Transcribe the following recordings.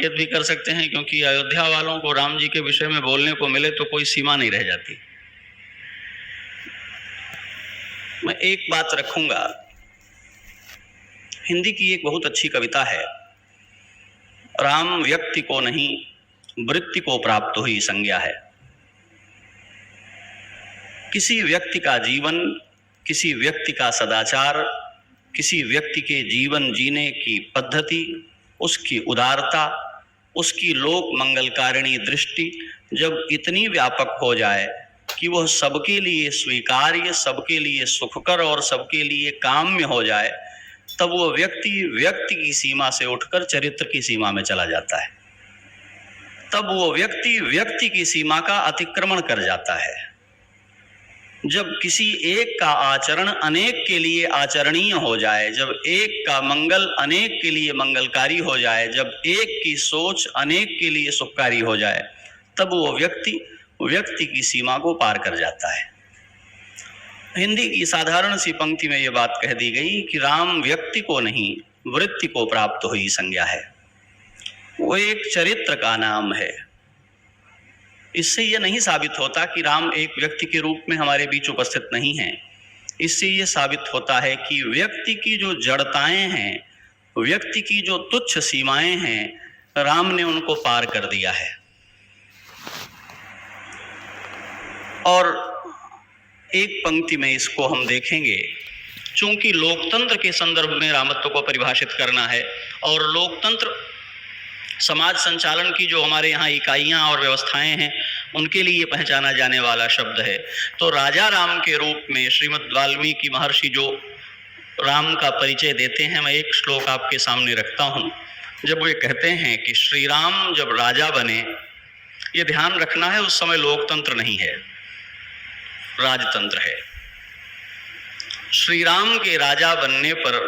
संकेत भी कर सकते हैं, क्योंकि अयोध्या वालों को राम जी के विषय में बोलने को मिले तो कोई सीमा नहीं रह जाती। मैं एक बात रखूंगा, हिंदी की एक बहुत अच्छी कविता है, राम व्यक्ति को नहीं वृत्ति को प्राप्त हुई संज्ञा है। किसी व्यक्ति का जीवन, किसी व्यक्ति का सदाचार, किसी व्यक्ति के जीवन जीने की पद्धति, उसकी उदारता, उसकी लोक मंगलकारिणी दृष्टि जब इतनी व्यापक हो जाए कि वह सबके लिए स्वीकार्य, सबके लिए सुखकर और सबके लिए काम्य हो जाए, तब वो व्यक्ति की सीमा से उठकर चरित्र की सीमा में चला जाता है। तब वो व्यक्ति की सीमा का अतिक्रमण कर जाता है। जब किसी एक का आचरण अनेक के लिए आचरणीय हो जाए, जब एक का मंगल अनेक के लिए मंगलकारी हो जाए, जब एक की सोच अनेक के लिए सुखकारी हो जाए, तब वो व्यक्ति की सीमा को पार कर जाता है। हिंदी की साधारण सी पंक्ति में ये बात कह दी गई कि राम व्यक्ति को नहीं वृत्ति को प्राप्त हुई संज्ञा है। वो एक चरित्र का नाम है। इससे यह नहीं साबित होता कि राम एक व्यक्ति के रूप में हमारे बीच उपस्थित नहीं है। इससे यह साबित होता है कि व्यक्ति की जो जड़ताएं हैं, व्यक्ति की जो तुच्छ सीमाएं हैं, राम ने उनको पार कर दिया है। और एक पंक्ति में इसको हम देखेंगे, चूंकि लोकतंत्र के संदर्भ में रामत्व को परिभाषित करना है और लोकतंत्र समाज संचालन की जो हमारे यहाँ इकाइयाँ और व्यवस्थाएं हैं उनके लिए पहचाना जाने वाला शब्द है, तो राजा राम के रूप में श्रीमद् वाल्मीकि महर्षि जो राम का परिचय देते हैं, मैं एक श्लोक आपके सामने रखता हूँ। जब वे कहते हैं कि श्री राम जब राजा बने, ये ध्यान रखना है उस समय लोकतंत्र नहीं है, राजतंत्र है। श्री राम के राजा बनने पर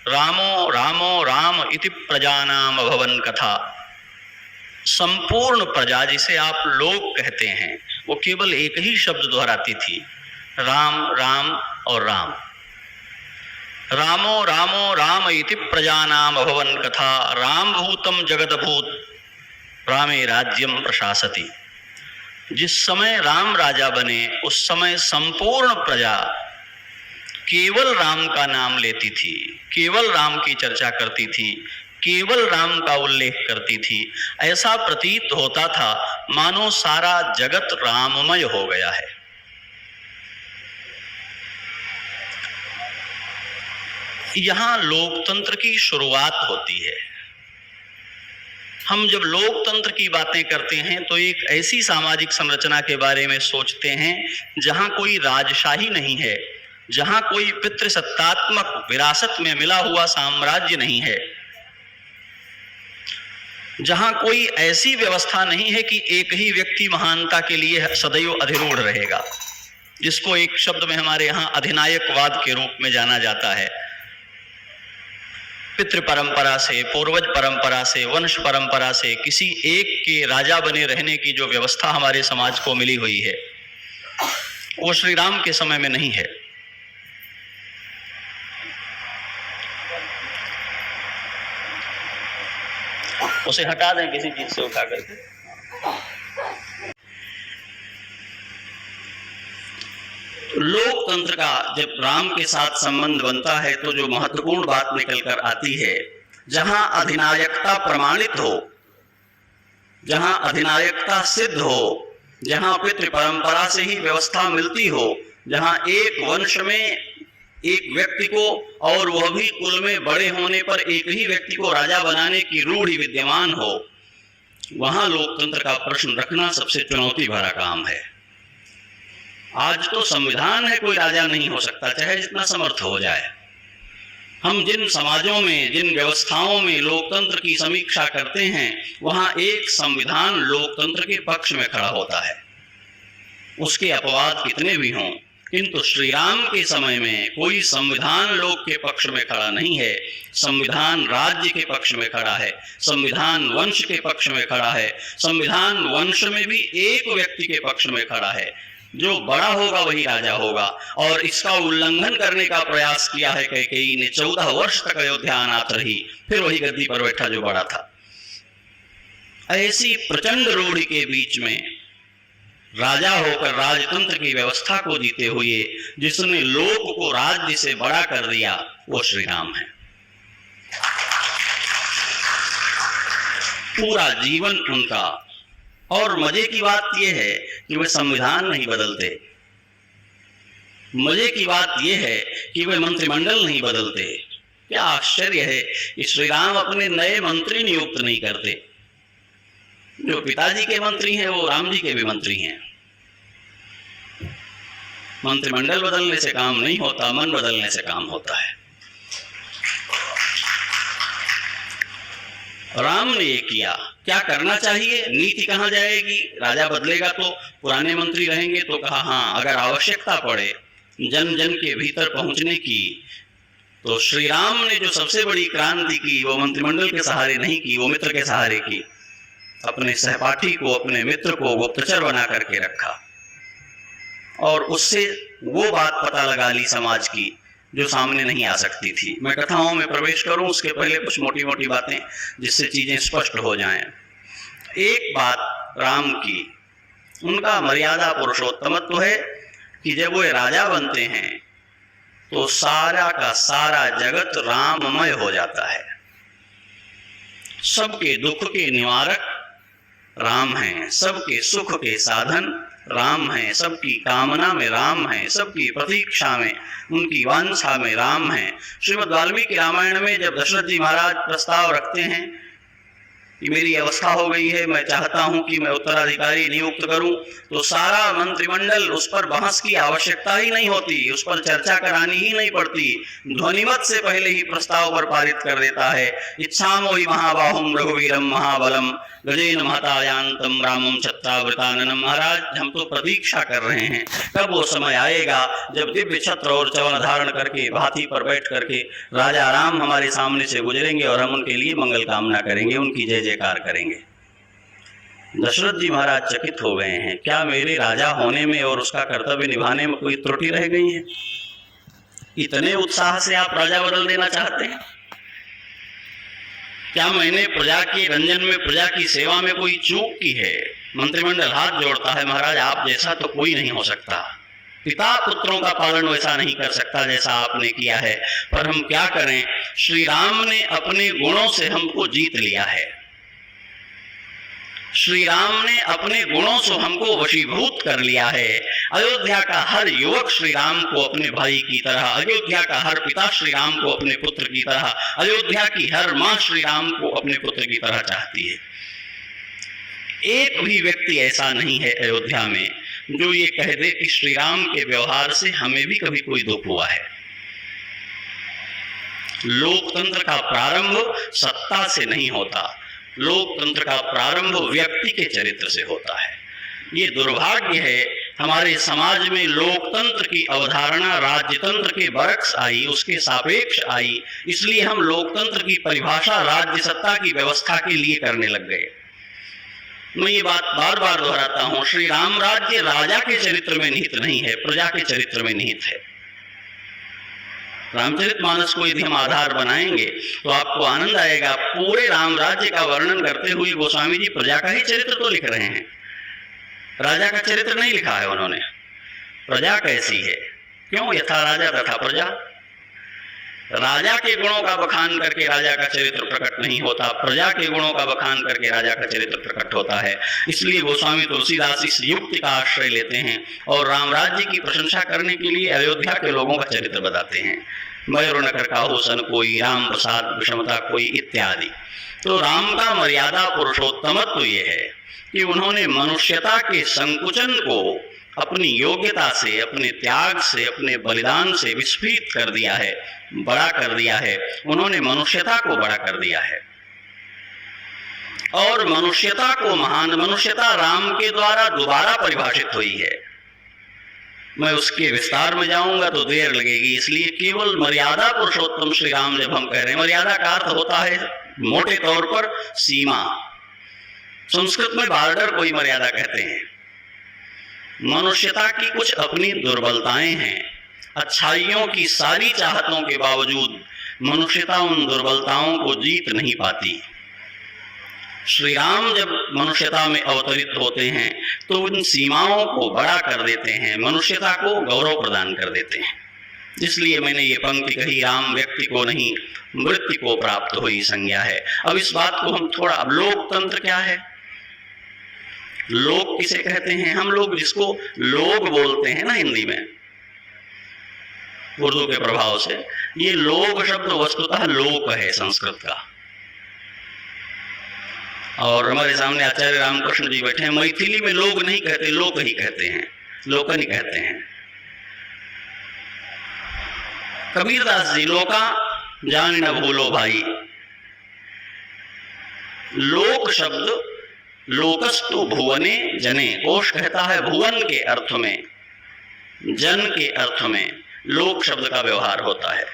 रामो रामो राम इति प्रजानाम अभवन कथा, संपूर्ण प्रजा जिसे आप लोग कहते हैं वो केवल एक ही शब्द दोहराती थी, राम राम और राम। रामो रामो राम इति प्रजानाम अभवन कथा, राम भूतम जगदभूत रामे राज्यम प्रशासति। जिस समय राम राजा बने उस समय संपूर्ण प्रजा केवल राम का नाम लेती थी, केवल राम की चर्चा करती थी, केवल राम का उल्लेख करती थी। ऐसा प्रतीत होता था मानो सारा जगत राममय हो गया है। यहां लोकतंत्र की शुरुआत होती है। हम जब लोकतंत्र की बातें करते हैं तो एक ऐसी सामाजिक संरचना के बारे में सोचते हैं जहां कोई राजशाही नहीं है, जहां कोई पितृसत्तात्मक विरासत में मिला हुआ साम्राज्य नहीं है, जहां कोई ऐसी व्यवस्था नहीं है कि एक ही व्यक्ति महानता के लिए सदैव अधिरूढ़ रहेगा, जिसको एक शब्द में हमारे यहां अधिनायकवाद के रूप में जाना जाता है। पितृ परंपरा से, पूर्वज परंपरा से, वंश परंपरा से किसी एक के राजा बने रहने की जो व्यवस्था हमारे समाज को मिली हुई है, वो श्री राम के समय में नहीं है। उसे हटा दें किसी चीज से उठा करके। लोकतंत्र का जब राम के साथ संबंध बनता है तो जो महत्वपूर्ण बात निकल कर आती है, जहां अधिनायकता प्रमाणित हो, जहां अधिनायकता सिद्ध हो, जहां पितृ परंपरा से ही व्यवस्था मिलती हो, जहां एक वंश में एक व्यक्ति को और वह भी कुल में बड़े होने पर एक ही व्यक्ति को राजा बनाने की रूढ़ि विद्यमान हो, वहां लोकतंत्र का प्रश्न रखना सबसे चुनौती भरा काम है। आज तो संविधान है, कोई राजा नहीं हो सकता चाहे जितना समर्थ हो जाए। हम जिन समाजों में, जिन व्यवस्थाओं में लोकतंत्र की समीक्षा करते हैं, वहां एक संविधान लोकतंत्र के पक्ष में खड़ा होता है, उसके अपवाद कितने भी हों, किंतु श्री राम के समय में कोई संविधान लोक के पक्ष में खड़ा नहीं है। संविधान राज्य के पक्ष में खड़ा है, संविधान वंश के पक्ष में खड़ा है, संविधान वंश में भी एक व्यक्ति के पक्ष में खड़ा है, जो बड़ा होगा वही राजा होगा। और इसका उल्लंघन करने का प्रयास किया है कैकेयी ने। 14 वर्ष तक अयोध्या अनाथ रही, फिर वही गद्दी पर बैठा जो बड़ा था। ऐसी प्रचंड रूढ़ि के बीच में राजा होकर राजतंत्र की व्यवस्था को जीते हुए जिसने लोक को राज्य से बड़ा कर दिया वो श्री राम है। पूरा जीवन उनका। और मजे की बात यह है कि वे संविधान नहीं बदलते। मजे की बात यह है कि वे मंत्रिमंडल नहीं बदलते। क्या आश्चर्य है कि श्री राम अपने नए मंत्री नियुक्त नहीं करते। जो पिताजी के मंत्री हैं वो राम जी के भी मंत्री हैं। मंत्रिमंडल बदलने से काम नहीं होता, मन बदलने से काम होता है। राम ने ये किया। क्या करना चाहिए, नीति कहां जाएगी, राजा बदलेगा तो पुराने मंत्री रहेंगे, तो कहा हाँ अगर आवश्यकता पड़े जन जन के भीतर पहुंचने की तो श्री राम ने जो सबसे बड़ी क्रांति की वो मंत्रिमंडल के सहारे नहीं की, वो मित्र के सहारे की। अपने सहपाठी को, अपने मित्र को गुप्तचर बना करके रखा और उससे वो बात पता लगा ली समाज की जो सामने नहीं आ सकती थी। मैं कथाओं में प्रवेश करूं उसके पहले कुछ मोटी मोटी बातें जिससे चीजें स्पष्ट हो जाएं। एक बात राम की, उनका मर्यादा पुरुषोत्तमत्व है कि जब वो राजा बनते हैं तो सारा का सारा जगत राममय हो जाता है। सबके दुख के निवारक राम हैं, सबके सुख के साधन राम हैं, सबकी कामना में राम हैं, सबकी प्रतीक्षा में, उनकी वांछा में राम हैं। श्रीमद् वाल्मीकि रामायण में जब दशरथ जी महाराज प्रस्ताव रखते हैं कि मेरी अवस्था हो गई है, मैं चाहता हूं कि मैं उत्तराधिकारी नियुक्त करूं, तो सारा मंत्रिमंडल उस पर बहस की आवश्यकता ही नहीं होती, उस पर चर्चा करानी ही नहीं पड़ती। ध्वनिमत से पहले ही प्रस्ताव पर पारित कर देता है। इच्छामो हि महाबाहुम रघुवीरम महाबलम गजेन महतायांतम रामम छत्रावृताननम। महाराज हम तो प्रतीक्षा कर रहे हैं कब वो समय आएगा जब दिव्य छत्र और चवन धारण करके हाथी पर बैठ करके राजा राम हमारे सामने से गुजरेंगे और हम उनके लिए मंगल कामना करेंगे, उनकी जय जयकार करेंगे। दशरथ जी महाराज चकित हो गए हैं, क्या मेरे राजा होने में और उसका कर्तव्य निभाने में कोई त्रुटि रह गई है? इतने उत्साह से आप राजा बदल देना चाहते हैं? क्या मैंने प्रजा के रंजन में, प्रजा की सेवा में कोई चूक की है? मंत्रिमंडल हाथ जोड़ता है, महाराज आप जैसा तो कोई नहीं हो सकता, पिता पुत्रों का पालन वैसा नहीं कर सकता जैसा आपने किया है, पर हम क्या करें, श्री राम ने अपने गुणों से हमको जीत लिया है। श्री राम ने अपने गुणों से हमको वशीभूत कर लिया है। अयोध्या का हर युवक श्री राम को अपने भाई की तरह, अयोध्या का हर पिता श्री राम को अपने पुत्र की तरह, अयोध्या की हर मां श्री राम को अपने पुत्र की तरह चाहती है। एक भी व्यक्ति ऐसा नहीं है अयोध्या में जो ये कह दे कि श्री राम के व्यवहार से हमें भी कभी कोई दुख हुआ है। लोकतंत्र का प्रारंभ सत्ता से नहीं होता, लोकतंत्र का प्रारंभ व्यक्ति के चरित्र से होता है। ये दुर्भाग्य है हमारे समाज में लोकतंत्र की अवधारणा राज्यतंत्र के बरक्स आई, उसके सापेक्ष आई, इसलिए हम लोकतंत्र की परिभाषा राज्य सत्ता की व्यवस्था के लिए करने लग गए। मैं ये बात बार बार दोहराता हूं, श्री राम राज्य राजा के चरित्र में निहित नहीं है, प्रजा के चरित्र में निहित है। रामचरितमानस को यदि हम आधार बनाएंगे तो आपको आनंद आएगा। पूरे राम राज्य का वर्णन करते हुए गोस्वामी जी प्रजा का ही चरित्र तो लिख रहे हैं, राजा का चरित्र नहीं लिखा है उन्होंने। प्रजा कैसी है, क्यों यथा राजा तथा प्रजा। राजा के गुणों का बखान करके राजा का चरित्र प्रकट नहीं होता, प्रजा के गुणों का बखान करके राजा का चरित्र प्रकट होता है। इसलिए गोस्वामी तुलसीदास इस युक्ति का आश्रय लेते हैं और राम राज्य की प्रशंसा करने के लिए अयोध्या के लोगों का चरित्र बताते हैं। मयूर न करकाहु सन कोई, राम प्रसाद विषमता कोई इत्यादि। तो राम का मर्यादा पुरुषोत्तमत्व ये है कि उन्होंने मनुष्यता के संकुचन को अपनी योग्यता से, अपने त्याग से, अपने बलिदान से विस्फीत कर दिया है, बड़ा कर दिया है। उन्होंने मनुष्यता को बड़ा कर दिया है और मनुष्यता को महान, मनुष्यता राम के द्वारा दोबारा परिभाषित हुई है। मैं उसके विस्तार में जाऊंगा तो देर लगेगी, इसलिए केवल मर्यादा पुरुषोत्तम श्री राम जब हम कह रहे हैं, मर्यादा का अर्थ होता है मोटे तौर पर सीमा। संस्कृत में बॉर्डर को ही मर्यादा कहते हैं। मनुष्यता की कुछ अपनी दुर्बलताएं हैं, अच्छाइयों की सारी चाहतों के बावजूद मनुष्यता उन दुर्बलताओं को जीत नहीं पाती। श्री राम जब मनुष्यता में अवतरित होते हैं तो उन सीमाओं को बड़ा कर देते हैं, मनुष्यता को गौरव प्रदान कर देते हैं। इसलिए मैंने ये पंक्ति कही, राम व्यक्ति को नहीं मृत्यु को प्राप्त हुई संज्ञा है। अब इस बात को हम थोड़ा, अब लोकतंत्र क्या है, लोक किसे कहते हैं? हम लोग जिसको लोग बोलते हैं ना हिंदी में, उर्दू के प्रभाव से, ये लोक शब्द वस्तुतः लोक है संस्कृत का। और हमारे सामने आचार्य रामकृष्ण जी बैठे हैं, मैथिली में लोग नहीं कहते, लोक ही कहते हैं, लोकन ही कहते हैं। कबीरदास जी, लोका जान न भूलो भाई, लोक शब्द लोकस्तु भुवने जने, कोश कहता है भुवन के अर्थ में, जन के अर्थ में लोक शब्द का व्यवहार होता है।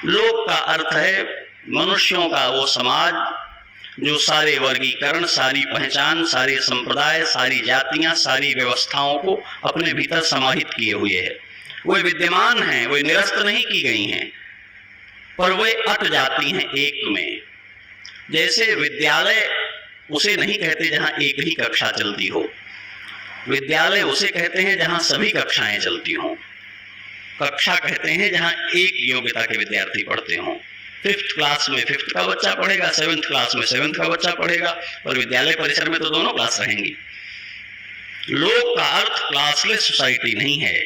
लोक का अर्थ है मनुष्यों का वो समाज जो सारे वर्गीकरण, सारी पहचान, सारे संप्रदाय, सारी जातियां, सारी व्यवस्थाओं को अपने भीतर समाहित किए हुए है। वे विद्यमान हैं, वे निरस्त नहीं की गई हैं, पर वे अट जाती हैं एक में। जैसे विद्यालय उसे नहीं कहते जहां एक ही कक्षा चलती हो, विद्यालय उसे कहते हैं जहां सभी कक्षाएं चलती हों। कक्षा कहते हैं जहां एक योग्यता के विद्यार्थी पढ़ते हों। 5th क्लास में 5th का बच्चा पढ़ेगा, 7th क्लास में 7th का बच्चा पढ़ेगा, और विद्यालय परिसर में तो दोनों क्लास रहेंगी। लोक का अर्थ क्लासलेस सोसाइटी नहीं है,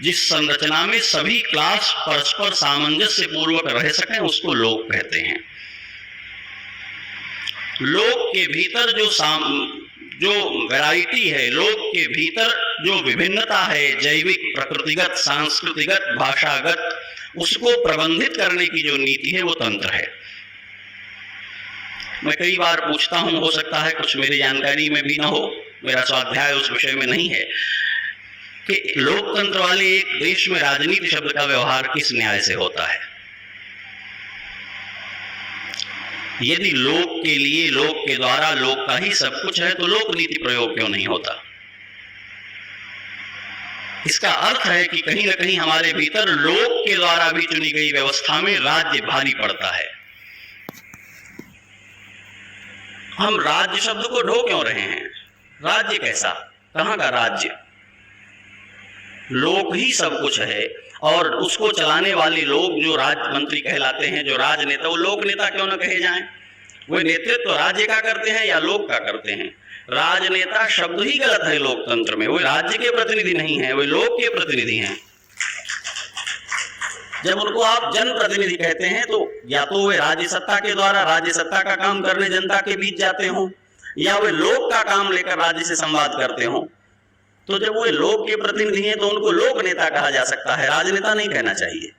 जिस संरचना में सभी क्लास परस्पर सामंजस्य पूर्वक रह सकें उसको लोक कहते हैं। लोक के भीतर जो वैरायटी है, लोक के भीतर जो विभिन्नता है, जैविक, प्रकृतिगत, सांस्कृतिगत, भाषागत, उसको प्रबंधित करने की जो नीति है वो तंत्र है। मैं कई बार पूछता हूं, हो सकता है कुछ मेरी जानकारी में भी ना हो, मेरा स्वाध्याय उस विषय में नहीं है, कि लोकतंत्र वाले एक देश में राजनीति शब्द का व्यवहार किस न्याय से होता है? यदि लोक के लिए, लोक के द्वारा, लोक का ही सब कुछ है, तो लोक नीति प्रयोग क्यों नहीं होता? इसका अर्थ है कि कहीं ना कहीं हमारे भीतर लोक के द्वारा भी चुनी गई व्यवस्था में राज्य भारी पड़ता है। हम राज्य शब्द को ढो क्यों रहे हैं? राज्य कैसा, कहां का राज्य? लोक ही सब कुछ है, और उसको चलाने वाले लोग जो राजमंत्री कहलाते हैं, जो राजनेता, वो लोक नेता क्यों न कहे जाएं? वो नेतृत्व तो राज्य का करते हैं या लोक का करते हैं? राजनेता शब्द ही गलत है लोकतंत्र में, वो राज्य के प्रतिनिधि नहीं है, वो लोक के प्रतिनिधि हैं। जब उनको आप जनप्रतिनिधि कहते हैं तो या तो वे राज्य सत्ता के द्वारा राज्य सत्ता का काम करने जनता के बीच जाते हों, या वे लोक का काम लेकर राज्य से संवाद करते हों। तो जब वो लोक के प्रतिनिधि हैं तो उनको लोक नेता कहा जा सकता है, राजनेता नहीं कहना चाहिए।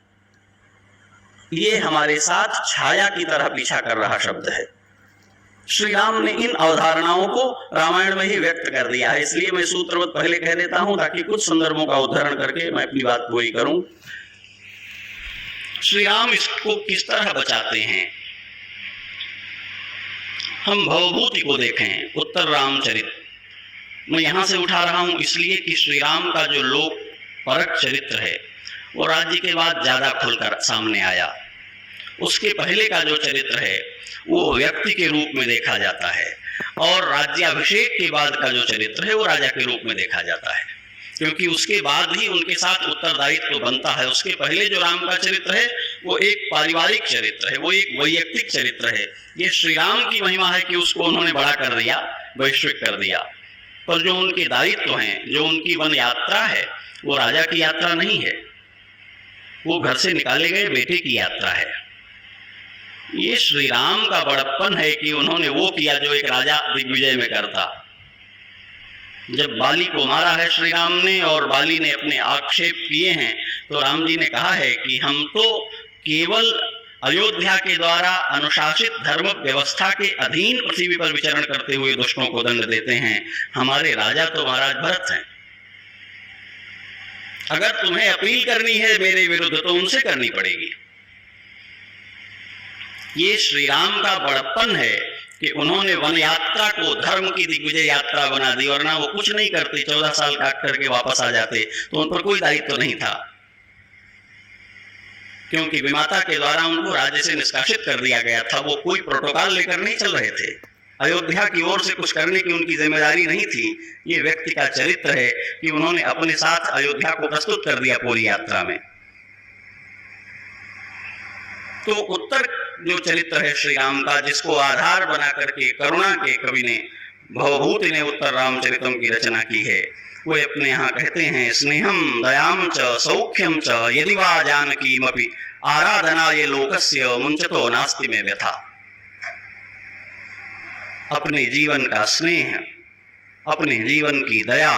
ये हमारे साथ छाया की तरह पीछा कर रहा शब्द है। श्री राम ने इन अवधारणाओं को रामायण में ही व्यक्त कर दिया है, इसलिए मैं सूत्रवत पहले कह देता हूं ताकि कुछ संदर्भों का उदाहरण करके मैं अपनी बात पूरी करूं। श्री राम इसको किस तरह बचाते हैं? हम भवभूति को देखें, उत्तर रामचरित मैं यहां से उठा रहा हूं इसलिए कि श्री राम का जो लोक परक चरित्र है वो राज्य के बाद ज्यादा खुलकर सामने आया। उसके पहले का जो चरित्र है वो व्यक्ति के रूप में देखा जाता है, और राज्याभिषेक के बाद का जो चरित्र है वो राजा के रूप में देखा जाता है, क्योंकि उसके बाद ही उनके साथ उत्तरदायित्व बनता है। उसके पहले जो राम का चरित्र है वो एक पारिवारिक चरित्र है, वो एक वैयक्तिक चरित्र है। ये श्री राम की महिमा है कि उसको उन्होंने बड़ा कर दिया, वैश्विक कर दिया। पर जो उनके दायित्व हैं, जो उनकी वन यात्रा है, वो राजा की यात्रा नहीं है, वो घर से निकाले गए बेटे की यात्रा है। ये श्री राम का बड़प्पन है कि उन्होंने वो किया जो एक राजा दिग्विजय में करता। जब बाली को मारा है श्री राम ने और बाली ने अपने आक्षेप किए हैं, तो राम जी ने कहा है कि हम तो केवल अयोध्या के द्वारा अनुशासित धर्म व्यवस्था के अधीन पृथ्वी पर विचरण करते हुए दुष्टों को दंड देते हैं, हमारे राजा तो महाराज भरत हैं। अगर तुम्हें अपील करनी है मेरे विरुद्ध तो उनसे करनी पड़ेगी। ये श्री राम का बड़प्पन है कि उन्होंने वन यात्रा को धर्म की दिग्विजय यात्रा बना दी, वरना वो कुछ नहीं करते, 14 साल काट करके वापस आ जाते, तो उन पर कोई दायित्व नहीं था। क्योंकि विमाता के द्वारा उनको राज्य से निष्कासित कर दिया गया था। वो कोई प्रोटोकॉल लेकर नहीं चल रहे थे, अयोध्या की ओर से कुछ करने की उनकी जिम्मेदारी नहीं थी। ये व्यक्ति का चरित्र है कि उन्होंने अपने साथ अयोध्या को प्रस्तुत कर दिया पूरी यात्रा में। तो उत्तर जो चरित्र है श्री राम का, जिसको आधार बना करके करुणा के कवि ने, भवभूति ने उत्तर रामचरितम की रचना की है, वो अपने यहाँ कहते हैं, स्नेहम दयाम च सौख्यम च यदि वा जानकीमपि आराधना ये लोकस्य मुंचतो नास्ति में व्यथा। अपने जीवन का स्नेह, अपने जीवन की दया,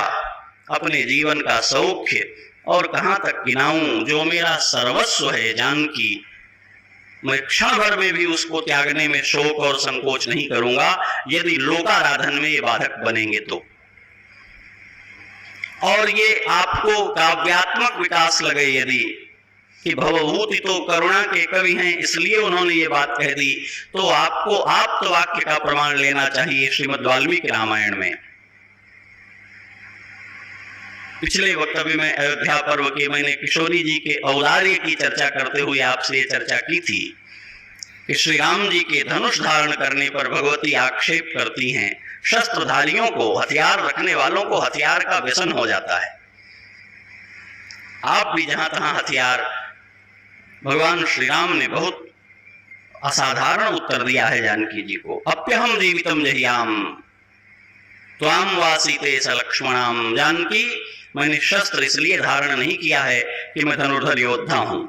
अपने जीवन का सौख्य, और कहाँ तक गिनाऊं, जो मेरा सर्वस्व है जानकी, मैं क्षण भर में भी उसको त्यागने में शोक और संकोच नहीं करूंगा यदि लोकाराधन में ये बाधक बनेंगे तो। और ये आपको काव्यात्मक विकास लगे यदि कि भवभूति तो करुणा के कवि हैं इसलिए उन्होंने ये बात कह दी, तो आपको आप्त वाक्य का प्रमाण लेना चाहिए श्रीमद् वाल्मीकि रामायण में। पिछले वक्तव्य में अयोध्या पर्व के मैंने किशोरी जी के औदार्य की चर्चा करते हुए आपसे चर्चा की थी कि श्री राम जी के धनुष धारण करने पर भगवती आक्षेप करती हैं, शस्त्रधारियों को, हथियार रखने वालों को हथियार का व्यसन हो जाता है। आप भी जहां तहां हथियार, भगवान श्री राम ने बहुत असाधारण उत्तर दिया है जानकी जी को। अप्यहम जीवितम जहियाम त्वाम वासीते स लक्ष्मणाम। जानकी, मैंने शस्त्र इसलिए धारण नहीं किया है कि मैं धनुर्धर योद्धा हूं,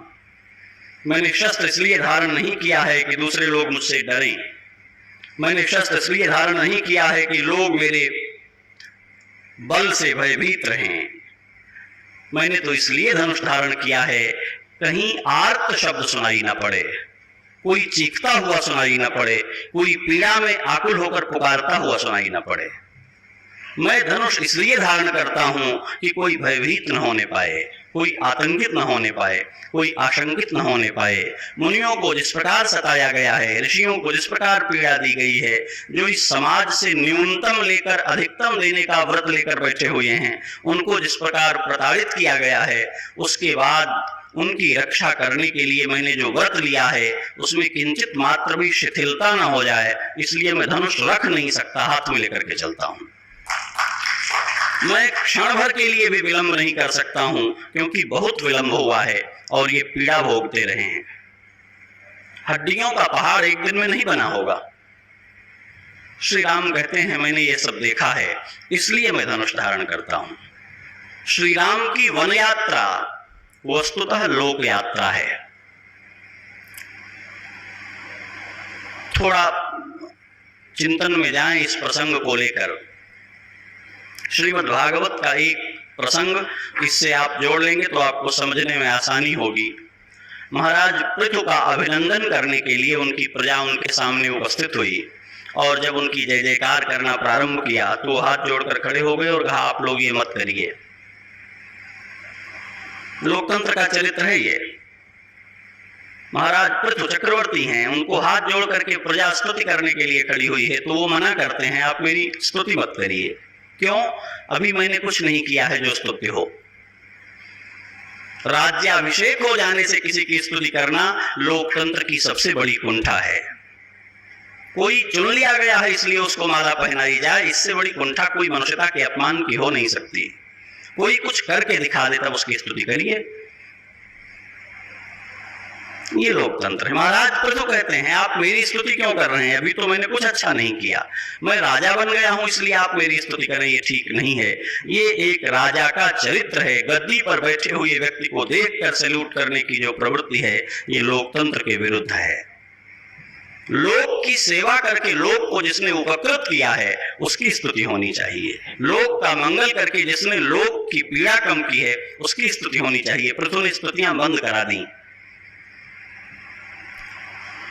मैंने शस्त्र इसलिए धारण नहीं किया है कि दूसरे लोग मुझसे डरें, मैंने शस्त्र इसलिए धारण नहीं किया है कि लोग मेरे बल से भयभीत रहें, मैंने तो इसलिए धनुष धारण किया है कहीं आर्त शब्द सुनाई ना पड़े, कोई चीखता हुआ सुनाई ना पड़े, कोई पीड़ा में आकुल होकर पुकारता हुआ सुनाई ना पड़े। मैं धनुष इसलिए धारण करता हूं कि कोई भयभीत न होने पाए, कोई आतंकित न होने पाए, कोई आशंकित न होने पाए। मुनियों को जिस प्रकार सताया गया है, ऋषियों को जिस प्रकार पीड़ा दी गई है, जो इस समाज से न्यूनतम लेकर अधिकतम देने का व्रत लेकर बैठे हुए हैं, उनको जिस प्रकार प्रताड़ित किया गया है, उसके बाद उनकी रक्षा करने के लिए मैंने जो व्रत लिया है उसमें किंचित मात्र भी शिथिलता न हो जाए, इसलिए मैं धनुष रख नहीं सकता, हाथ में लेकर के चलता हूं। मैं क्षण भर के लिए भी विलंब नहीं कर सकता हूं, क्योंकि बहुत विलंब हुआ है और ये पीड़ा भोगते रहे हैं। हड्डियों का पहाड़ एक दिन में नहीं बना होगा। श्री राम कहते हैं, मैंने ये सब देखा है इसलिए मैं धनुष धारण करता हूं। श्री राम की वन यात्रा वस्तुतः लोक यात्रा है। थोड़ा चिंतन में जाएं इस प्रसंग को लेकर। श्रीमद् भागवत का एक प्रसंग, इससे आप जोड़ लेंगे तो आपको समझने में आसानी होगी। महाराज पृथु का अभिनंदन करने के लिए उनकी प्रजा उनके सामने उपस्थित हुई, और जब उनकी जय जयकार करना प्रारंभ किया तो वो हाथ जोड़कर खड़े हो गए और कहा, आप लोग ये मत करिए। लोकतंत्र का चरित्र है ये। महाराज पृथु चक्रवर्ती हैं, उनको हाथ जोड़ करके प्रजा स्तुति करने के लिए खड़ी हुई है, तो वो मना करते हैं, आप मेरी स्तुति मत करिए। क्यों? अभी मैंने कुछ नहीं किया है जो स्तुति हो। राज्याभिषेक हो जाने से किसी की स्तुति करना लोकतंत्र की सबसे बड़ी कुंठा है। कोई चुन लिया गया है इसलिए उसको माला पहनाई जाए, इससे बड़ी कुंठा कोई मनुष्यता के अपमान की हो नहीं सकती। कोई कुछ करके दिखा दे तब उसकी स्तुति करिए, ये लोकतंत्र है। महाराज पृथु कहते हैं, आप मेरी स्तुति क्यों कर रहे हैं? अभी तो मैंने कुछ अच्छा नहीं किया, मैं राजा बन गया हूं इसलिए आप मेरी स्तुति करें, ये ठीक नहीं है। ये एक राजा का चरित्र है। गद्दी पर बैठे हुए व्यक्ति को देखकर सैल्यूट करने की जो प्रवृत्ति है, ये लोकतंत्र के विरुद्ध है। लोक की सेवा करके लोक को जिसने उपकृत किया है उसकी स्तुति होनी चाहिए। लोक का मंगल करके जिसने लोक की पीड़ा कम की है उसकी स्तुति होनी चाहिए। पृथु ने स्तुतियां बंद करा दी।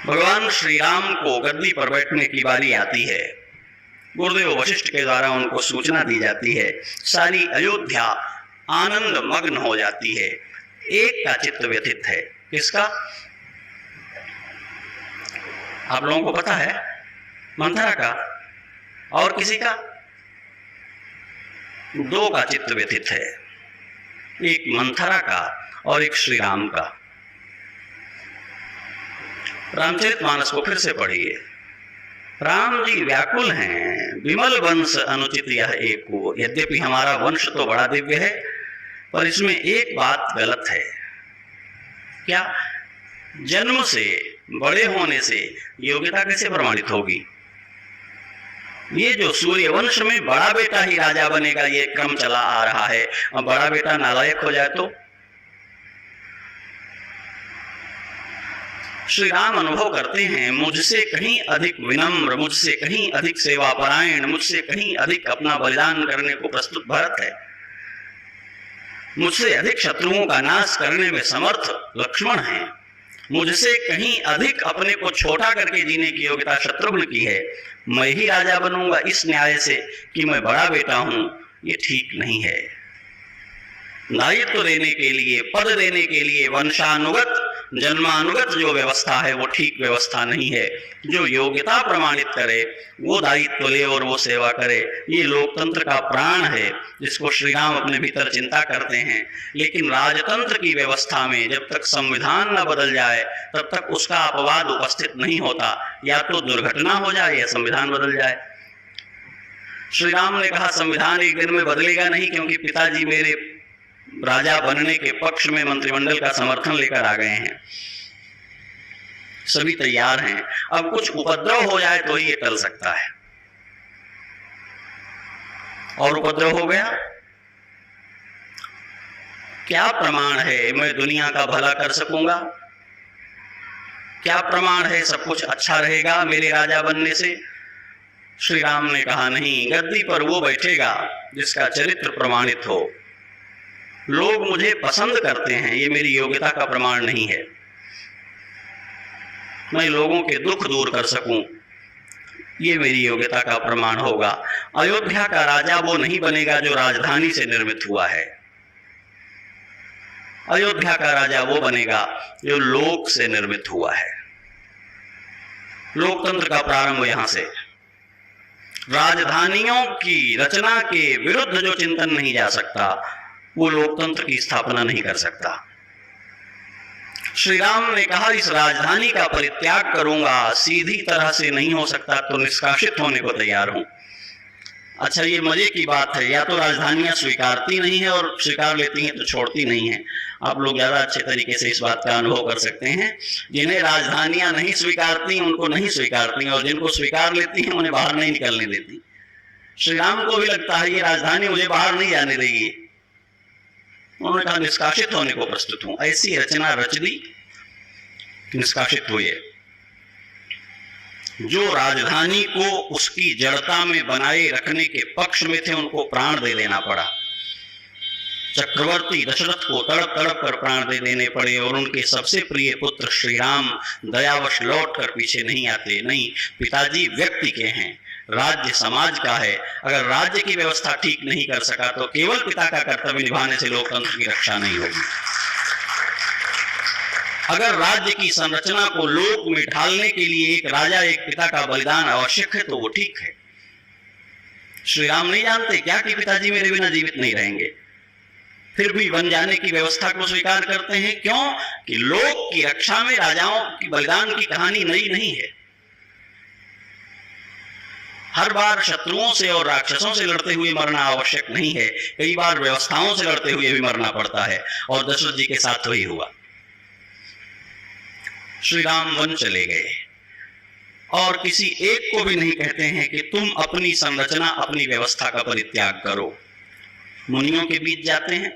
भगवान श्री राम को गद्दी पर बैठने की बारी आती है। गुरुदेव वशिष्ठ के द्वारा उनको सूचना दी जाती है। सारी अयोध्या आनंद मग्न हो जाती है। एक का चित्त व्यथित है। किसका? आप लोगों को पता है? मंथरा का। और किसी का? दो का चित्त व्यथित है, एक मंथरा का और एक श्री राम का। रामचरितमानस को फिर से पढ़िए। राम जी व्याकुल हैं, विमल वंश अनुचित यह एको। यद्यपि हमारा वंश तो बड़ा दिव्य है, पर इसमें एक बात गलत है। क्या? जन्म से, बड़े होने से योग्यता कैसे प्रमाणित होगी? ये जो सूर्य वंश में बड़ा बेटा ही राजा बनेगा, ये क्रम चला आ रहा है, और बड़ा बेटा नालायक हो जाए तो? श्री राम अनुभव करते हैं, मुझसे कहीं अधिक विनम्र, मुझसे कहीं अधिक सेवापरायण, मुझसे कहीं अधिक अपना बलिदान करने को प्रस्तुत भरत है, मुझसे अधिक शत्रुओं का नाश करने में समर्थ लक्ष्मण है, मुझसे कहीं अधिक अपने को छोटा करके जीने की योग्यता शत्रुघ्न की है। मैं ही राजा बनूंगा इस न्याय से कि मैं बड़ा बेटा हूं, ये ठीक नहीं है। दायित्व देने के लिए, पद देने के लिए वंशानुगत, जन्मानुगत जो व्यवस्था है वो ठीक व्यवस्था नहीं है। जो योग्यता प्रमाणित करे वो दायित्व ले और वो सेवा करे। ये लोकतंत्र का प्राण है जिसको श्री राम अपने भीतर चिंता करते हैं। लेकिन राजतंत्र की व्यवस्था में जब तक संविधान न बदल जाए तब तक उसका अपवाद उपस्थित नहीं होता। या तो दुर्घटना हो जाए या संविधान बदल जाए। श्री राम ने कहा संविधान एक दिन में बदलेगा नहीं, क्योंकि पिताजी मेरे राजा बनने के पक्ष में मंत्रिमंडल का समर्थन लेकर आ गए हैं, सभी तैयार हैं। अब कुछ उपद्रव हो जाए तो ये टल सकता है, और उपद्रव हो गया, क्या प्रमाण है मैं दुनिया का भला कर सकूंगा? क्या प्रमाण है सब कुछ अच्छा रहेगा मेरे राजा बनने से? श्री राम ने कहा नहीं, गद्दी पर वो बैठेगा जिसका चरित्र प्रमाणित हो। लोग मुझे पसंद करते हैं, ये मेरी योग्यता का प्रमाण नहीं है। मैं लोगों के दुख दूर कर सकूं, ये मेरी योग्यता का प्रमाण होगा। अयोध्या का राजा वो नहीं बनेगा जो राजधानी से निर्मित हुआ है। अयोध्या का राजा वो बनेगा जो लोक से निर्मित हुआ है। लोकतंत्र का प्रारंभ यहां से। राजधानियों की रचना के विरुद्ध जो चिंतन नहीं जा सकता वो लोकतंत्र की स्थापना नहीं कर सकता। श्री राम ने कहा इस राजधानी का परित्याग करूंगा, सीधी तरह से नहीं हो सकता तो निष्कासित होने को तैयार हूं। अच्छा, ये मजे की बात है, या तो राजधानियां स्वीकारती नहीं है और स्वीकार लेती हैं तो छोड़ती नहीं है। आप लोग ज्यादा अच्छे तरीके से इस बात का अनुभव कर सकते हैं। जिन्हें राजधानियां नहीं स्वीकारती उनको नहीं स्वीकारती, और जिनको स्वीकार लेती हैं उन्हें बाहर नहीं निकलने देती। श्री राम को भी लगता है ये राजधानी मुझे बाहर नहीं जाने देगी। उन्होंने कहा निष्कासित होने को प्रस्तुत हूं। ऐसी रचना रच दी, निष्कासित हुए। जो राजधानी को उसकी जड़ता में बनाए रखने के पक्ष में थे उनको प्राण दे देना पड़ा। चक्रवर्ती दशरथ को तड़प तड़प कर प्राण दे देने पड़े, और उनके सबसे प्रिय पुत्र श्री राम दयावश लौट कर पीछे नहीं आते। नहीं, पिताजी व्यक्ति के हैं, राज्य समाज का है। अगर राज्य की व्यवस्था ठीक नहीं कर सका तो केवल पिता का कर्तव्य निभाने से लोकतंत्र की रक्षा नहीं होगी। अगर राज्य की संरचना को लोक में ढालने के लिए एक राजा, एक पिता का बलिदान आवश्यक है तो वो ठीक है। श्री राम नहीं जानते क्या कि पिताजी मेरे बिना जीवित नहीं रहेंगे, फिर भी बन जाने की व्यवस्था को स्वीकार करते हैं। क्यों? कि लोक की रक्षा में राजाओं की बलिदान की कहानी नई नहीं है। हर बार शत्रुओं से और राक्षसों से लड़ते हुए मरना आवश्यक नहीं है, कई बार व्यवस्थाओं से लड़ते हुए भी मरना पड़ता है, और दशरथ जी के साथ वही हुआ। श्री राम वन चले गए और किसी एक को भी नहीं कहते हैं कि तुम अपनी संरचना, अपनी व्यवस्था का परित्याग करो। मुनियों के बीच जाते हैं।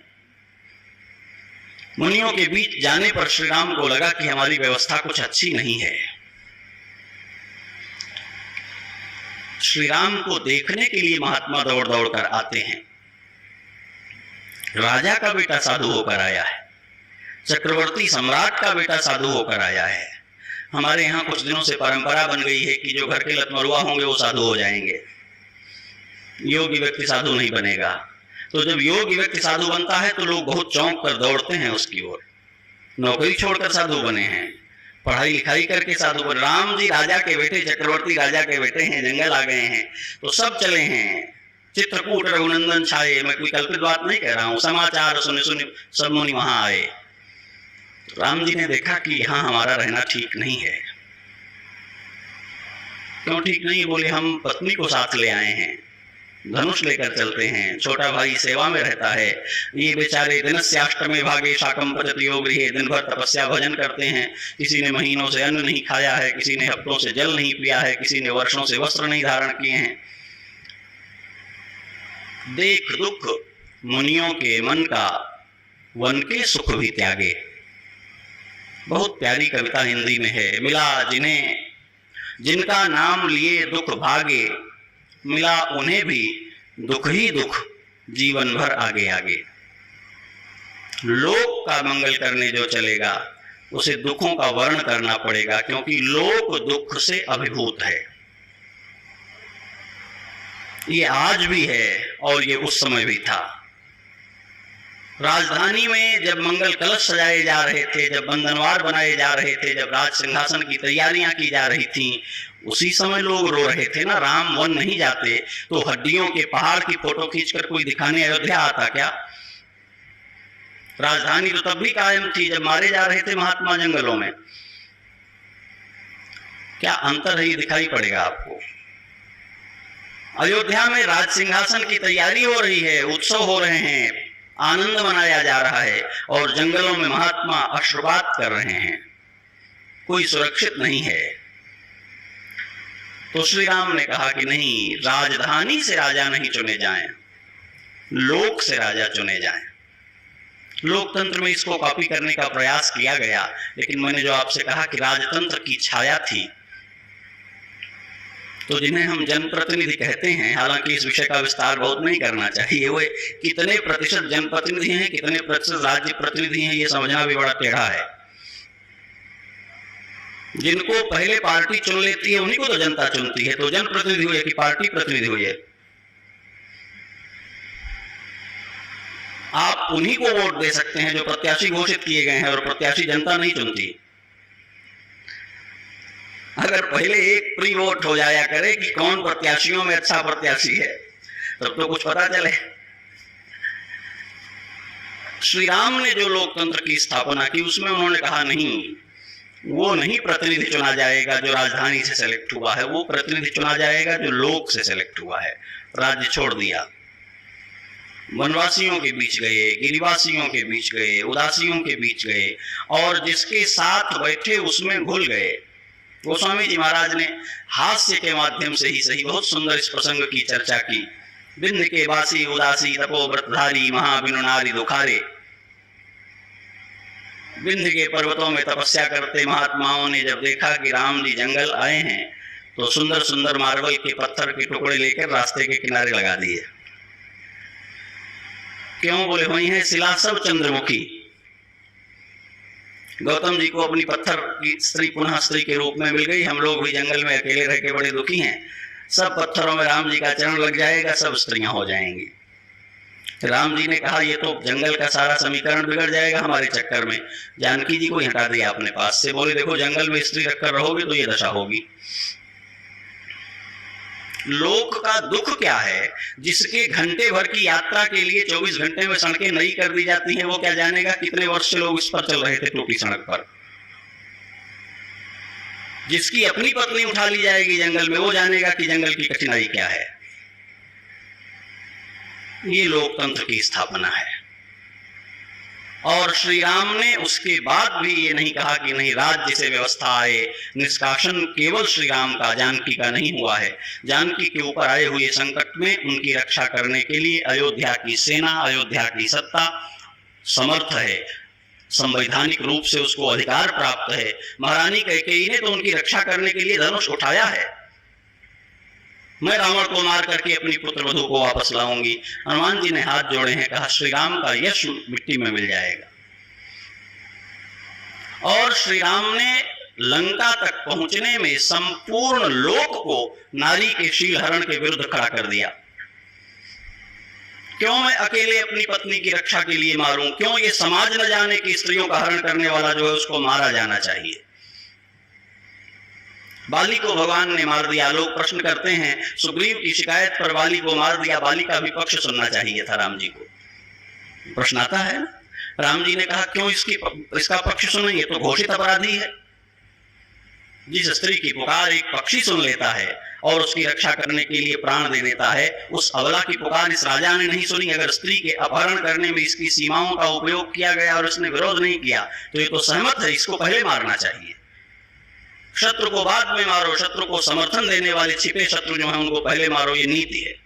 मुनियों के बीच जाने पर श्री राम को लगा कि हमारी व्यवस्था कुछ अच्छी नहीं है। श्री राम को देखने के लिए महात्मा दौड़ दौड़ कर आते हैं। राजा का बेटा साधु होकर आया है, चक्रवर्ती सम्राट का बेटा साधु होकर आया है। हमारे यहाँ कुछ दिनों से परंपरा बन गई है कि जो घर के लतमरुआ होंगे वो साधु हो जाएंगे, योगी व्यक्ति साधु नहीं बनेगा। तो जब योगी व्यक्ति साधु बनता है तो लोग बहुत चौंक कर दौड़ते हैं उसकी ओर। नौकरी छोड़कर साधु बने हैं, पढ़ाई लिखाई करके साधु बने। राम जी राजा के बेटे, चक्रवर्ती राजा के बेटे हैं, जंगल आ गए हैं तो सब चले हैं। चित्रकूट रघुनंदन छाए, मैं कोई कल्पित बात नहीं कह रहा हूँ, समाचार सुने सुने सब मुनि वहां आए। राम जी ने देखा कि यहाँ हमारा रहना ठीक नहीं है, क्यों ठीक नहीं? बोले हम पत्नी को साथ ले आए हैं, धनुष लेकर चलते हैं, छोटा भाई सेवा में रहता है, ये बेचारे दिनस्याष्टमे भागे शाकम पचति यो गृहे, दिन भर तपस्या भजन करते हैं, किसी ने महीनों से अन्न नहीं खाया है, किसी ने हफ्तों से जल नहीं पिया है, किसी ने वर्षों से वस्त्र नहीं धारण किए हैं। देख दुख मुनियों के मन का, वन के सुख भी त्यागे। बहुत प्यारी कविता हिंदी में है। मिला जिन्हें, जिनका नाम लिए दुख भागे, मिला उन्हें भी दुख ही दुख, जीवन भर आगे आगे। लोक का मंगल करने जो चलेगा उसे दुखों का वर्ण करना पड़ेगा, क्योंकि लोक दुख से अभिभूत है। ये आज भी है और ये उस समय भी था। राजधानी में जब मंगल कलश सजाए जा रहे थे, जब बंधनवार बनाए जा रहे थे, जब राज सिंहासन की तैयारियां की जा रही थी, उसी समय लोग रो रहे थे ना। राम वन नहीं जाते तो हड्डियों के पहाड़ की फोटो खींचकर कोई दिखाने अयोध्या आता क्या? राजधानी तो तब भी कायम थी जब मारे जा रहे थे महात्मा जंगलों में। क्या अंतर है ये दिखाई पड़ेगा आपको। अयोध्या में राज सिंहासन की तैयारी हो रही है, उत्सव हो रहे हैं, आनंद मनाया जा रहा है, और जंगलों में महात्मा अश्रुपात कर रहे हैं, कोई सुरक्षित नहीं है। तो श्री राम ने कहा कि नहीं, राजधानी से राजा नहीं चुने जाएं, लोक से राजा चुने जाएं। लोकतंत्र में इसको कॉपी करने का प्रयास किया गया, लेकिन मैंने जो आपसे कहा कि राजतंत्र की छाया थी, तो जिन्हें हम जनप्रतिनिधि कहते हैं, हालांकि इस विषय का विस्तार बहुत नहीं करना चाहिए, वे कितने प्रतिशत जनप्रतिनिधि हैं, कितने प्रतिशत राज्य प्रतिनिधि हैं, ये समझना भी बड़ा टेढ़ा है। जिनको पहले पार्टी चुन लेती है उन्हीं को तो जनता चुनती है, तो जनप्रतिनिधि हुए कि पार्टी प्रतिनिधि हुए? आप उन्हीं को वोट दे सकते हैं जो प्रत्याशी घोषित किए गए हैं, और प्रत्याशी जनता नहीं चुनती। अगर पहले एक प्री वोट हो जाया करे कि कौन प्रत्याशियों में अच्छा प्रत्याशी है, तब तो कुछ पता चले। श्री राम ने जो लोकतंत्र की स्थापना की, उसमें उन्होंने कहा नहीं, वो नहीं प्रतिनिधि चुना जाएगा जो राजधानी से सेलेक्ट हुआ है, वो प्रतिनिधि चुना जाएगा जो लोक से सेलेक्ट हुआ है। राज्य छोड़ दिया, वनवासियों के बीच गए, गिरिवासियों के बीच गए, उदासियों के बीच गए, और जिसके साथ बैठे उसमें घुल गए। गोस्वामी जी महाराज ने हास्य के माध्यम से ही सही बहुत सुंदर इस प्रसंग की चर्चा की। बिंद के बासी उदासी तपो व्रतधारी, महाबिनु नारी दुखारे। बिंद के पर्वतों में तपस्या करते महात्माओं ने जब देखा कि राम जी जंगल आए हैं, तो सुंदर सुंदर मार्बल के पत्थर के टुकड़े लेकर रास्ते के किनारे लगा दिए। क्यों? बोले वही है शिला सब चंद्रमुखी। गौतम जी को अपनी पत्थर की स्त्री पुनः स्त्री के रूप में मिल गई। हम लोग भी जंगल में अकेले रह के बड़े दुखी हैं। सब पत्थरों में राम जी का चरण लग जाएगा, सब स्त्रियां हो जाएंगी। राम जी ने कहा ये तो जंगल का सारा समीकरण बिगड़ जाएगा हमारे चक्कर में। जानकी जी को हटा दिया अपने पास से, बोले देखो जंगल में स्त्री रखकर रहोगे तो ये दशा होगी। लोक का दुख क्या है? जिसके घंटे भर की यात्रा के लिए 24 घंटे में सड़कें नई कर दी जाती हैं, वो क्या जानेगा कितने वर्ष से लोग इस पर चल रहे थे टूटी सड़क पर। जिसकी अपनी पत्नी उठा ली जाएगी जंगल में, वो जानेगा कि जंगल की कठिनाई क्या है। ये लोकतंत्र की स्थापना है। और श्री राम ने उसके बाद भी ये नहीं कहा कि नहीं राज्य से व्यवस्था आए। निष्कासन केवल श्री राम का, जानकी का नहीं हुआ है। जानकी के ऊपर आए हुए संकट में उनकी रक्षा करने के लिए अयोध्या की सेना, अयोध्या की सत्ता समर्थ है, संवैधानिक रूप से उसको अधिकार प्राप्त है। महारानी कैकेयी ने तो उनकी रक्षा करने के लिए धनुष उठाया है। मैं रावण को मार करके अपनी पुत्र वधू को वापस लाऊंगी। हनुमान जी ने हाथ जोड़े हैं, कहा श्री राम का यश मिट्टी में मिल जाएगा। और श्री राम ने लंका तक पहुंचने में संपूर्ण लोक को नारी के शीलहरण के विरुद्ध खड़ा कर दिया। क्यों मैं अकेले अपनी पत्नी की रक्षा के लिए मारूं? क्यों ये समाज न जाने कि स्त्रियों का हरण करने वाला जो है उसको मारा जाना चाहिए। बाली को भगवान ने मार दिया। लोग प्रश्न करते हैं सुग्रीव की शिकायत पर बाली को मार दिया, बाली का भी पक्ष सुनना चाहिए था राम जी को। प्रश्न आता है ना। राम जी ने कहा क्यों इसका पक्ष सुने, ये तो घोषित अपराधी है। जिस स्त्री की पुकार एक पक्षी सुन लेता है और उसकी रक्षा करने के लिए प्राण दे देता है, उस अबला की पुकार इस राजा ने नहीं सुनी। अगर स्त्री के अपहरण करने में इसकी सीमाओं का उपयोग किया गया और इसने विरोध नहीं किया तो ये तो सहमत है, इसको पहले मारना चाहिए। शत्रु को बाद में मारो, शत्रु को समर्थन देने वाले छिपे शत्रु जो है उनको पहले मारो, ये नीति है।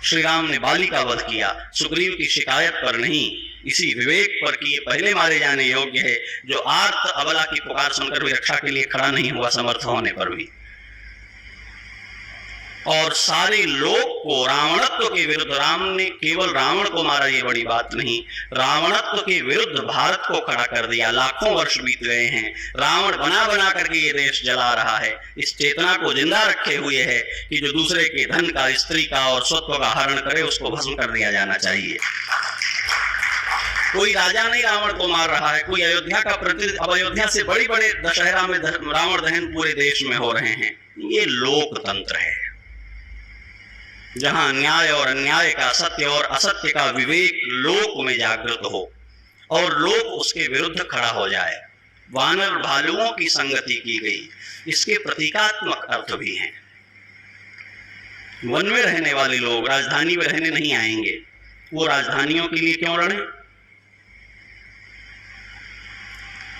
श्री राम ने बाली का वध किया सुग्रीव की शिकायत पर नहीं, इसी विवेक पर कि ये पहले मारे जाने योग्य है, जो आर्त अबला की पुकार सुनकर भी रक्षा के लिए खड़ा नहीं हुआ समर्थ होने पर भी। और सारे लोक को रावणत्व के विरुद्ध, राम ने केवल रावण को मारा ये बड़ी बात नहीं, रावणत्व के विरुद्ध भारत को खड़ा कर दिया। लाखों वर्ष बीत गए हैं, रावण बना बना करके ये देश जला रहा है। इस चेतना को जिंदा रखे हुए है कि जो दूसरे के धन का, स्त्री का और स्वत्व का हरण करे उसको भस्म कर दिया जाना चाहिए। कोई राजा नहीं रावण को मार रहा है, कोई अयोध्या का प्रतिनिधि, अब अयोध्या से बड़े बड़े दशहरा में रावण दहन पूरे देश में हो रहे हैं। ये लोकतंत्र है जहां न्याय और अन्याय का, सत्य और असत्य का विवेक लोक में जागृत हो और लोक उसके विरुद्ध खड़ा हो जाए। वानर भालुओं की संगति की गई, इसके प्रतीकात्मक अर्थ भी हैं। वन में रहने वाले लोग राजधानी में रहने नहीं आएंगे, वो राजधानियों के लिए क्यों लड़े?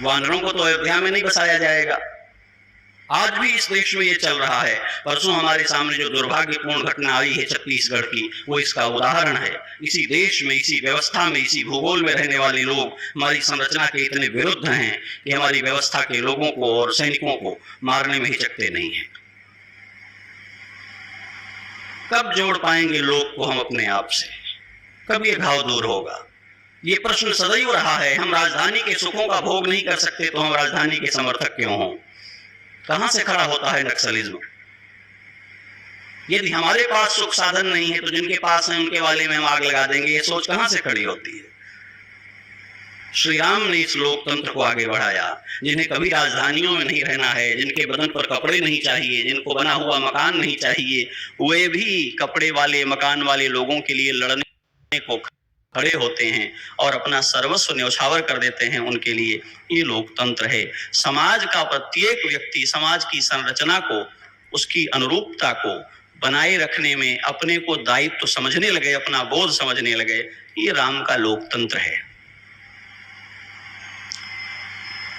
वानरों को तो अयोध्या में नहीं बसाया जाएगा। आज भी इस देश में ये चल रहा है। परसों हमारे सामने जो दुर्भाग्यपूर्ण घटना आई है छत्तीसगढ़ की, वो इसका उदाहरण है। इसी देश में, इसी व्यवस्था में, इसी भूगोल में रहने वाले लोग हमारी संरचना के इतने विरुद्ध हैं कि हमारी व्यवस्था के लोगों को और सैनिकों को मारने में हिचकते नहीं हैं। कब जोड़ पाएंगे लोग को हम अपने आप से? कब ये घाव दूर होगा? ये प्रश्न सदैव रहा है। हम राजधानी के सुखों का भोग नहीं कर सकते तो हम राजधानी के समर्थक क्यों हों? कहां से खड़ा होता है नक्सलिज्म? यदि हमारे पास सुख साधन नहीं है तो जिनके पास है उनके वाले में हम आग लगा देंगे, ये सोच कहां से खड़ी होती है? श्री राम ने इस लोकतंत्र को आगे बढ़ाया। जिन्हें कभी राजधानियों में नहीं रहना है, जिनके बदन पर कपड़े नहीं चाहिए, जिनको बना हुआ मकान नहीं चाहिए, वे भी कपड़े वाले, मकान वाले लोगों के लिए लड़ने को खड़े होते हैं और अपना सर्वस्व न्यौछावर कर देते हैं उनके लिए। ये लोकतंत्र है। समाज का प्रत्येक व्यक्ति समाज की संरचना को, उसकी अनुरूपता को बनाए रखने में अपने को दायित्व समझने लगे, अपना बोझ समझने लगे। ये राम का लोकतंत्र है।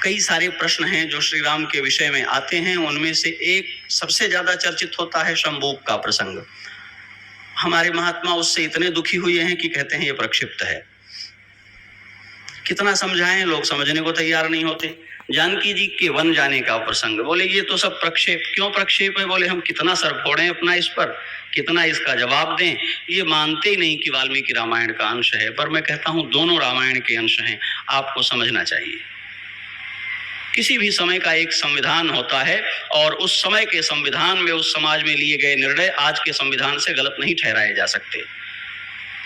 कई सारे प्रश्न हैं जो श्री राम के विषय में आते हैं, उनमें से एक सबसे ज्यादा चर्चित होता है शंबूक का प्रसंग। हमारे महात्मा उससे इतने दुखी हुए हैं कि कहते हैं ये प्रक्षिप्त है। कितना समझाएं, लोग समझने को तैयार नहीं होते। जानकी जी के वन जाने का प्रसंग, बोले ये तो सब प्रक्षेप। क्यों प्रक्षेप है? बोले हम कितना सर फोड़ें अपना इस पर, कितना इसका जवाब दें। ये मानते ही नहीं कि वाल्मीकि रामायण का अंश है, पर मैं कहता हूं दोनों रामायण के अंश हैं। आपको समझना चाहिए किसी भी समय का एक संविधान होता है और उस समय के संविधान में, उस समाज में लिए गए निर्णय आज के संविधान से गलत नहीं ठहराए जा सकते।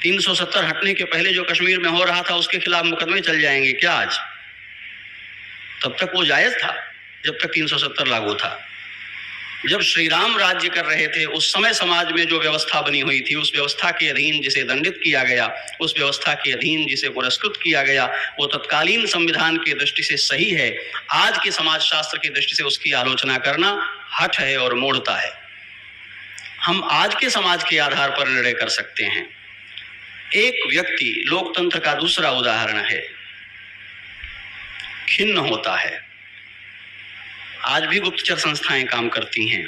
370 हटने के पहले जो कश्मीर में हो रहा था उसके खिलाफ मुकदमे चल जाएंगे क्या आज? तब तक वो जायज था जब तक 370 लागू था। जब श्री राम राज्य कर रहे थे उस समय समाज में जो व्यवस्था बनी हुई थी, उस व्यवस्था के अधीन जिसे दंडित किया गया, उस व्यवस्था के अधीन जिसे पुरस्कृत किया गया, वो तत्कालीन संविधान की दृष्टि से सही है। आज के समाज शास्त्र की दृष्टि से उसकी आलोचना करना हठ है और मूढ़ता है। हम आज के समाज के आधार पर निर्णय कर सकते हैं। एक व्यक्ति, लोकतंत्र का दूसरा उदाहरण है, खिन्न होता है। आज भी गुप्तचर संस्थाएं काम करती हैं,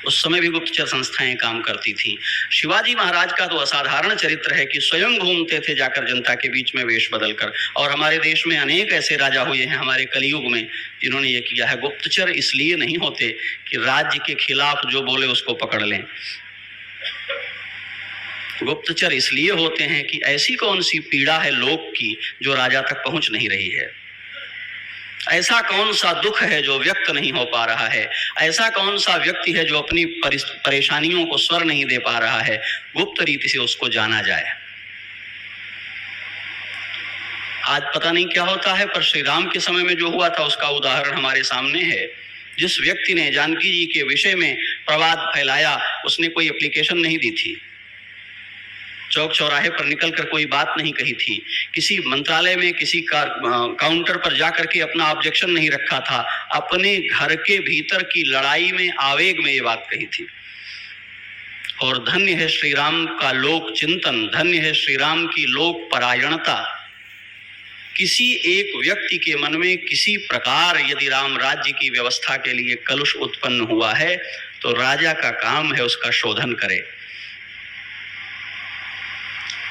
उस समय भी गुप्तचर संस्थाएं काम करती थी। शिवाजी महाराज का तो असाधारण चरित्र है कि स्वयं घूमते थे जाकर जनता के बीच में वेश बदलकर। और हमारे देश में अनेक ऐसे राजा हुए हैं हमारे कलयुग में जिन्होंने ये किया है। गुप्तचर इसलिए नहीं होते कि राज्य के खिलाफ जो बोले उसको पकड़ लें। गुप्तचर इसलिए होते हैं कि ऐसी कौन सी पीड़ा है लोक की जो राजा तक पहुंच नहीं रही है, ऐसा कौन सा दुख है जो व्यक्त नहीं हो पा रहा है, ऐसा कौन सा व्यक्ति है जो अपनी परेशानियों को स्वर नहीं दे पा रहा है, गुप्त रीति से उसको जाना जाए। आज पता नहीं क्या होता है, पर श्री राम के समय में जो हुआ था उसका उदाहरण हमारे सामने है। जिस व्यक्ति ने जानकी जी के विषय में प्रवाद फैलाया उसने कोई एप्लीकेशन नहीं दी थी। चौक चौराहे पर निकलकर कोई बात नहीं कही थी, किसी मंत्रालय में किसी काउंटर पर जाकर के अपना ऑब्जेक्शन नहीं रखा था, अपने घर के भीतर की लड़ाई में आवेग में ये बात कही थी। और धन्य है श्री राम का लोक चिंतन, धन्य है श्री राम की लोक परायणता। किसी एक व्यक्ति के मन में किसी प्रकार यदि राम राज्य की व्यवस्था के लिए कलुष उत्पन्न हुआ है तो राजा का काम है उसका शोधन करे।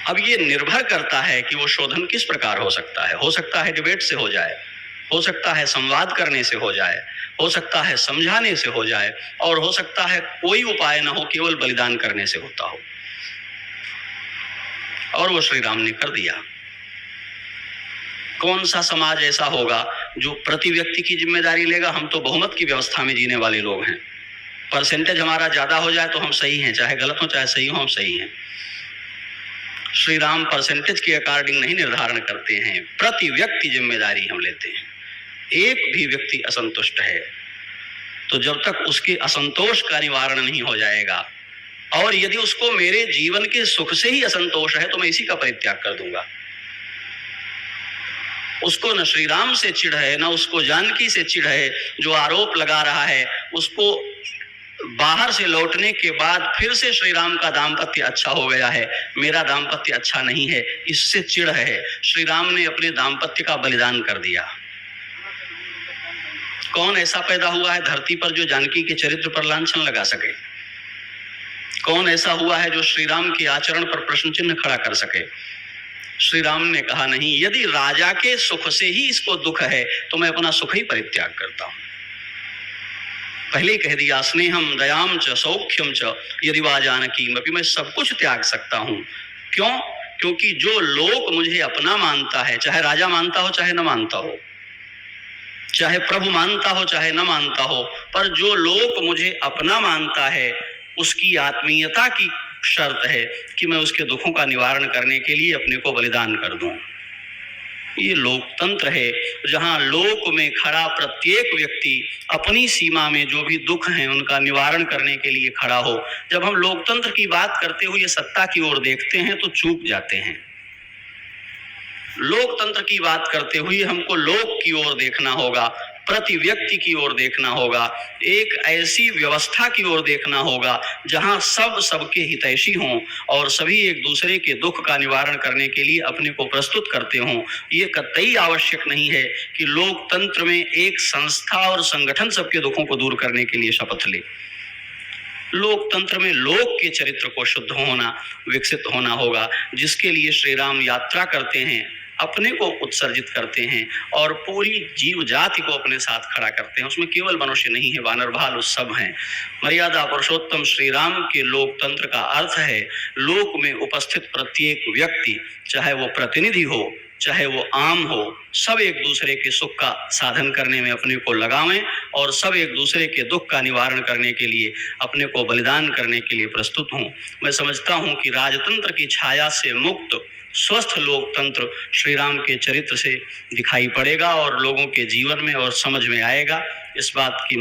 अब ये निर्भर करता है कि वो शोधन किस प्रकार हो सकता है डिबेट से हो जाए, हो सकता है संवाद करने से हो जाए, हो सकता है समझाने से हो जाए, और हो सकता है कोई उपाय ना हो, केवल बलिदान करने से होता हो। और वो श्री राम ने कर दिया। कौन सा समाज ऐसा होगा जो प्रति व्यक्ति की जिम्मेदारी लेगा? हम तो बहुमत की व्यवस्था में जीने वाले लोग हैं, परसेंटेज हमारा ज्यादा हो जाए तो हम सही हैं, चाहे गलत हो चाहे सही हो हम सही हैं। श्री राम परसेंटेज के अकॉर्डिंग नहीं निर्धारण करते हैं, प्रति व्यक्ति जिम्मेदारी हम लेते हैं। एक भी व्यक्ति असंतुष्ट है तो जब तक उसके असंतोष का निवारण नहीं हो जाएगा, और यदि उसको मेरे जीवन के सुख से ही असंतोष है तो मैं इसी का परित्याग कर दूंगा। उसको न श्री राम से चिढ़ है, न उसको जानकी से चिढ़ है, जो आरोप लगा रहा है उसको बाहर से लौटने के बाद फिर से श्री राम का दाम्पत्य अच्छा हो गया है, मेरा दाम्पत्य अच्छा नहीं है, इससे चिढ़ है। श्री राम ने अपने दाम्पत्य का बलिदान कर दिया। कौन ऐसा पैदा हुआ है धरती पर जो जानकी के चरित्र पर लांछन लगा सके? कौन ऐसा हुआ है जो श्री राम के आचरण पर प्रश्न चिन्ह खड़ा कर सके? श्री राम ने कहा नहीं, यदि राजा के सुख से ही इसको दुख है तो मैं अपना सुख ही परित्याग करता हूं। पहले कह दिया, स्नेहम दयाम च सौख्यम च यदि वा जानकी, मैं सब कुछ त्याग सकता हूं। क्यों? क्योंकि जो लोक मुझे अपना मानता है, चाहे राजा मानता हो चाहे न मानता हो, चाहे प्रभु मानता हो चाहे न मानता हो, पर जो लोक मुझे अपना मानता है उसकी आत्मीयता की शर्त है कि मैं उसके दुखों का निवारण करने के लिए अपने को बलिदान कर दूं। ये लोकतंत्र है जहां लोक में खड़ा प्रत्येक व्यक्ति अपनी सीमा में जो भी दुख हैं उनका निवारण करने के लिए खड़ा हो। जब हम लोकतंत्र की बात करते हुए सत्ता की ओर देखते हैं तो चूक जाते हैं। लोकतंत्र की बात करते हुए हमको लोक की ओर देखना होगा, प्रति व्यक्ति की ओर देखना होगा, एक ऐसी व्यवस्था की ओर देखना होगा जहां सब सबके हितैषी हों और सभी एक दूसरे के दुख का निवारण करने के लिए अपने को प्रस्तुत करते हों। ये कतई आवश्यक नहीं है कि लोकतंत्र में एक संस्था और संगठन सबके दुखों को दूर करने के लिए शपथ ले। लोकतंत्र में लोक के चरित्र को शुद्ध होना, विकसित होना होगा, जिसके लिए श्री राम यात्रा करते हैं, अपने को उत्सर्जित करते हैं और पूरी जीव जाति को अपने साथ खड़ा करते हैं। उसमें केवल मनुष्य नहीं है, वानर भालू सब हैं। मर्यादा पुरुषोत्तम श्री राम के लोकतंत्र का अर्थ है लोक में उपस्थित प्रत्येक व्यक्ति, चाहे वो प्रतिनिधि हो चाहे वो आम हो, सब एक दूसरे के सुख का साधन करने में अपने को लगावें और सब एक दूसरे के दुख का निवारण करने के लिए अपने को बलिदान करने के लिए प्रस्तुत हों। मैं समझता हूं कि राजतंत्र की छाया से मुक्त स्वस्थ लोकतंत्र श्री राम के चरित्र से दिखाई पड़ेगा और लोगों के जीवन में और समझ में आएगा। इस बात की